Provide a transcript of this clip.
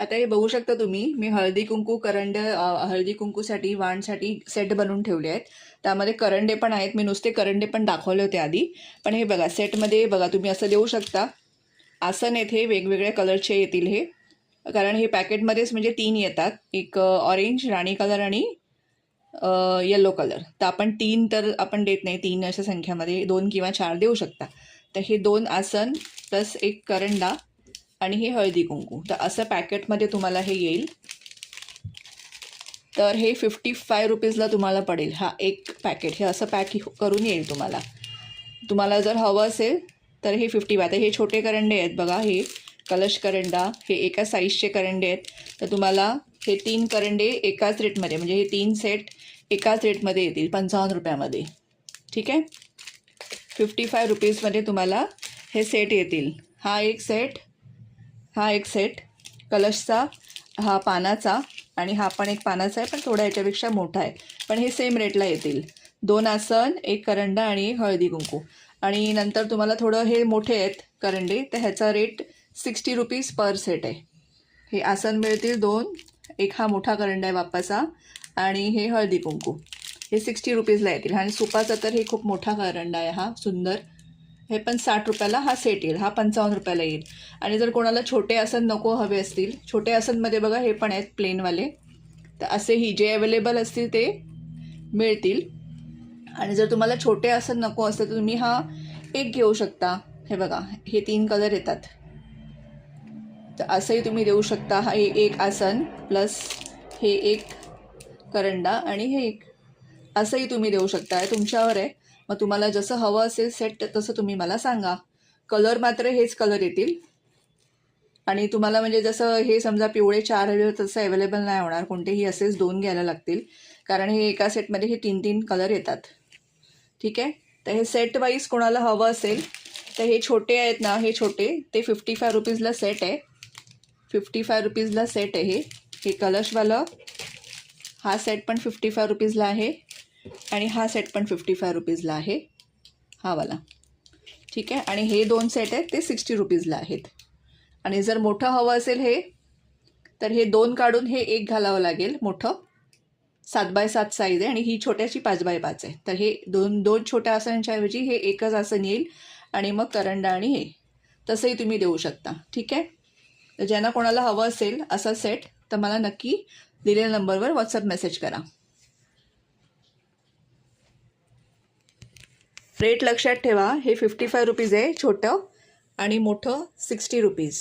आता हे बघू शकता तुम्ही, मी हळदी कुंकू करंड हळदी कुंकूसाठी वाणसाठी सेट बनवून ठेवले आहेत. त्यामध्ये करंडे पण आहेत. मी नुसते करंडे पण दाखवले होते आधी, पण हे बघा सेटमध्ये बघा तुम्ही असं देऊ शकता. आसन येथे वेगवेगळ्या कलरचे येतील हे, कारण हे पॅकेटमध्येच म्हणजे 3 येतात, एक ऑरेंज, राणी कलर आणि येलो कलर. तर आपण 3 तर आपण देत नाही, 3 अशा संख्यामध्ये 2 किंवा 4 देऊ शकता. तर हे 2 आसन प्लस एक करंडा आणि हे हळदी कुंकू, तर असं पॅकेटमध्ये तुम्हाला हे येईल. तर हे 55 रुपीजला तुम्हाला पडेल. हा एक पॅकेट हे असं पॅक करून येईल तुम्हाला. तुम्हाला जर हवं असेल तर हे 50. आता हे छोटे करंडे आहेत बघा, हे कलश करंडा, हे एका साईजचे करंडे आहेत. तर तुम्हाला हे 3 करंडे एकाच रेटमध्ये, म्हणजे हे 3 सेट एकाच रेटमध्ये येतील 55 रुपयामध्ये. ठीक आहे, 55 रुपीजमध्ये तुम्हाला हे सेट येतील. हा एक सेट, हा एक सेट कलशचा, हा पानाचा, आणि हा पण एक पानाचा आहे पण थोडा याच्यापेक्षा मोठा आहे, पण हे सेम रेटला येतील. 2 आसन, एक करंडा आणि हळदी कुंकू. आणि नंतर तुम्हाला थोडं हे मोठे आहेत करंडे, तर ह्याचा रेट 60 रुपीज पर सेट आहे. हे आसन मिळतील 2, एक हा मोठा करंडा आहे बाप्पाचा आणि हे हळदी कुंकू, हे 60 रुपीजला येतील. आणि सुपाचा तर हे खूप मोठा करंडा आहे हा सुंदर, हे पण 60 रुपयाला हा सेट येईल. हा 55 रुपयाला येईल. आणि जर कोणाला छोटे आसन नको हवे असतील, छोटे आसनमध्ये बघा हे पण आहेत प्लेनवाले, तर असेही जे अवेलेबल असतील ते मिळतील. आणि जर तुम्हाला छोटे आसन नको असतील तर तुम्ही हा एक घेऊ शकता. हे बघा हे 3 कलर येतात, तर असंही तुम्ही देऊ शकता. हा एक आसन प्लस हे एक करंडा आणि हे एक, असंही तुम्ही देऊ शकता. हे तुमच्यावर आहे. मग तुम्हाला जसं हवं असेल सेट तसं तुम्ही मला सांगा. कलर मात्र हेच कलर येतील. आणि तुम्हाला म्हणजे जसं हे समजा पिवळे 4 हवे तसं अवेलेबल नाही होणार, कोणतेही असेच 2 घ्यायला लागतील, कारण हे एका सेटमध्ये हे 3-3 कलर येतात. ठीक आहे, तर हे सेट वाईज कोणाला हवं असेल तर हे छोटे आहेत ना, हे छोटे ते 55 रुपीजला सेट आहे. 55 रुपीजला सेट आहे हे कलशवालं. हा सेट पण 55 रुपीजला आहे आणि हा सेट पण 55 रुपीजला आहे, हा वाला. ठीक आहे, आणि हे 2 सेट आहेत ते 60 रुपीजला आहेत. आणि जर मोठं हवं असेल हे, तर हे 2 काढून हे एक घालावं लागेल. मोठं 7x7 साईज आहे आणि ही छोट्याची 5x5 आहे. तर हे दोन छोट्या आसनांच्याऐवजी हे एकच आसन येईल. आणि मग करंडा आणि हे तसंही तुम्ही देऊ शकता. ठीक आहे, तर ज्यांना कोणाला हवं असेल असा सेट तर मला नक्की दिलेल्या नंबरवर व्हॉट्सअप मेसेज करा. रेट लक्षात ठेवा, हे 55 रुपीज आहे छोटं, आणि मोठं 60 रुपीज.